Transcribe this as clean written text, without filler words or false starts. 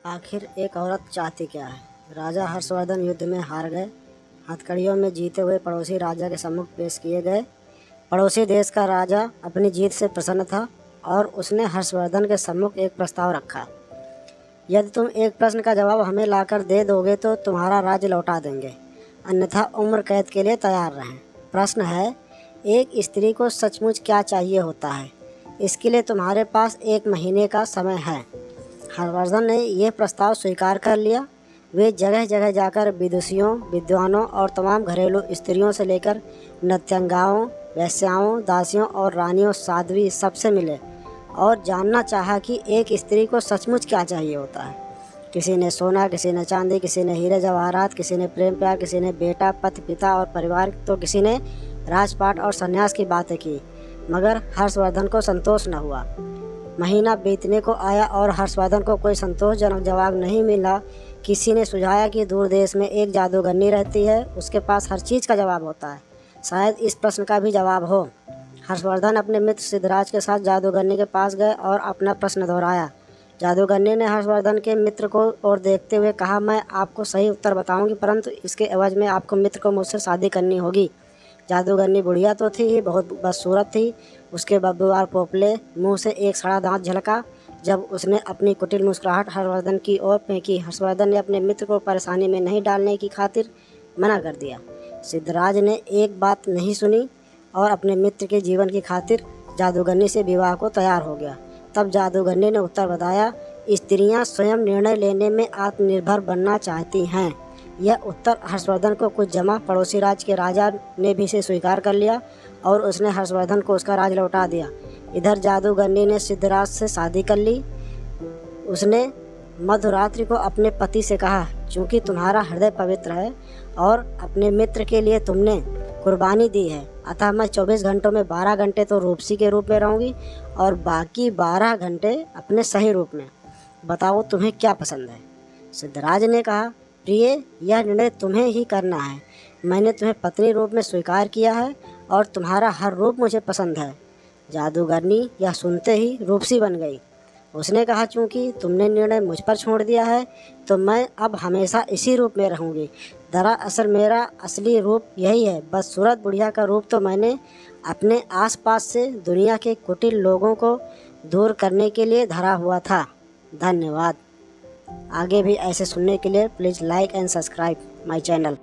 आखिर एक औरत चाहती क्या है। राजा हर्षवर्धन युद्ध में हार गए। हथकड़ियों में जीते हुए पड़ोसी राजा के सम्मुख पेश किए गए। पड़ोसी देश का राजा अपनी जीत से प्रसन्न था और उसने हर्षवर्धन के सम्मुख एक प्रस्ताव रखा। यदि तुम एक प्रश्न का जवाब हमें लाकर दे दोगे तो तुम्हारा राज्य लौटा देंगे, अन्यथा उम्र कैद के लिए तैयार रहें। प्रश्न है, एक स्त्री को सचमुच क्या चाहिए होता है? इसके लिए तुम्हारे पास 1 महीने का समय है। हर्षवर्धन ने यह प्रस्ताव स्वीकार कर लिया। वे जगह जगह जाकर विदुषियों, विद्वानों और तमाम घरेलू स्त्रियों से लेकर नृत्यांगाओं, वेश्याओं, दासियों और रानियों, साध्वी सबसे मिले और जानना चाहा कि एक स्त्री को सचमुच क्या चाहिए होता है। किसी ने सोना, किसी ने चांदी, किसी ने हीरे जवाहरात, किसी ने प्रेम प्यार, किसी ने बेटा, पति, पिता और परिवार, तो किसी ने राजपाट और संन्यास की बातें की, मगर हर्षवर्धन को संतोष न हुआ। महीना बीतने को आया और हर्षवर्धन को कोई संतोषजनक जवाब नहीं मिला। किसी ने सुझाया कि दूर देश में एक जादूगरनी रहती है, उसके पास हर चीज़ का जवाब होता है, शायद इस प्रश्न का भी जवाब हो। हर्षवर्धन अपने मित्र सिद्धराज के साथ जादूगरनी के पास गए और अपना प्रश्न दोहराया। जादूगरनी ने हर्षवर्धन के मित्र को ओर देखते हुए कहा, मैं आपको सही उत्तर बताऊंगी, परंतु इसके एवज में आपको मित्र को मुझसे शादी करनी होगी। जादूगरनी बुढ़िया तो थी ही, बहुत बदसूरत थी। उसके बब्बुआर पोपले मुंह से एक सड़ा दांत झलका। जब उसने अपनी कुटिल मुस्कुराहट हर्षवर्धन की ओर फेंकी, हर्षवर्धन ने अपने मित्र को परेशानी में नहीं डालने की खातिर मना कर दिया। सिद्धराज ने एक बात नहीं सुनी और अपने मित्र के जीवन की खातिर जादूगरनी से विवाह को तैयार हो गया। तब जादूगरनी ने उत्तर बताया, स्त्रियां स्वयं निर्णय लेने में आत्मनिर्भर बनना चाहती हैं। यह उत्तर हर्षवर्धन को कुछ जमा। पड़ोसी राज्य के राजा ने भी इसे स्वीकार कर लिया और उसने हर्षवर्धन को उसका राज लौटा दिया। इधर जादूगरनी ने सिद्धराज से शादी कर ली। उसने मध्यरात्रि को अपने पति से कहा, चूँकि तुम्हारा हृदय पवित्र है और अपने मित्र के लिए तुमने कुर्बानी दी है, अतः मैं 24 घंटों में 12 घंटे तो रूपसी के रूप में रहूँगी और बाकी 12 घंटे अपने सही रूप में। बताओ तुम्हें क्या पसंद है? सिद्धराज ने कहा, प्रिय, यह निर्णय तुम्हें ही करना है। मैंने तुम्हें पत्नी रूप में स्वीकार किया है और तुम्हारा हर रूप मुझे पसंद है। जादूगरनी यह सुनते ही रूपसी बन गई। उसने कहा, चूँकि तुमने निर्णय मुझ पर छोड़ दिया है तो मैं अब हमेशा इसी रूप में रहूँगी। दरअसल मेरा असली रूप यही है। बदसूरत बुढ़िया का रूप तो मैंने अपने आसपास से दुनिया के कुटिल लोगों को दूर करने के लिए धरा हुआ था। धन्यवाद। आगे भी ऐसे सुनने के लिए please like and subscribe my channel.